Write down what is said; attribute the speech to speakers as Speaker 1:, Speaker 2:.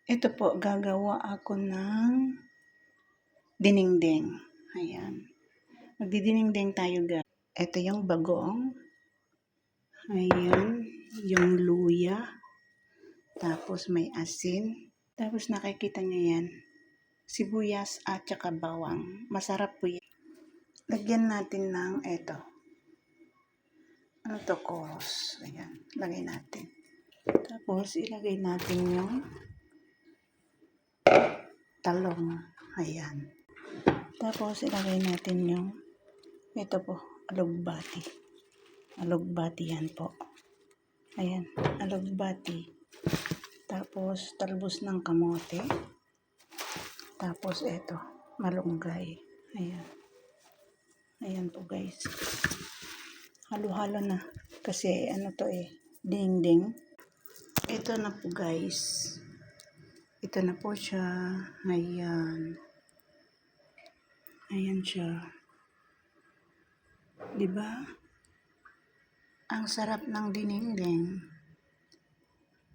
Speaker 1: Ito po, gagawa ako ng dinengdeng. Ayan. Magdidinengdeng tayo, guys. Ito yung bagoong. Ayan. Yung luya. Tapos may asin. Tapos nakikita nyo yan. Sibuyas at saka bawang. Masarap po yan. Lagyan natin ng ito. Ano to, koros. Ayan. Lagay natin. Tapos ilagay natin yung talong. Ayan. Tapos ilagay natin yung ito po, alugbati. Alugbati yan po. Ayan, alugbati. Tapos talbos ng kamote. Tapos ito, malunggay. Ayan. Ayan po, guys. Halo-halo na. Kasi ano to dingding. Ito na po, guys. Ito na po siya. Ayan. Ayan siya. Diba? Ang sarap ng dinengdeng.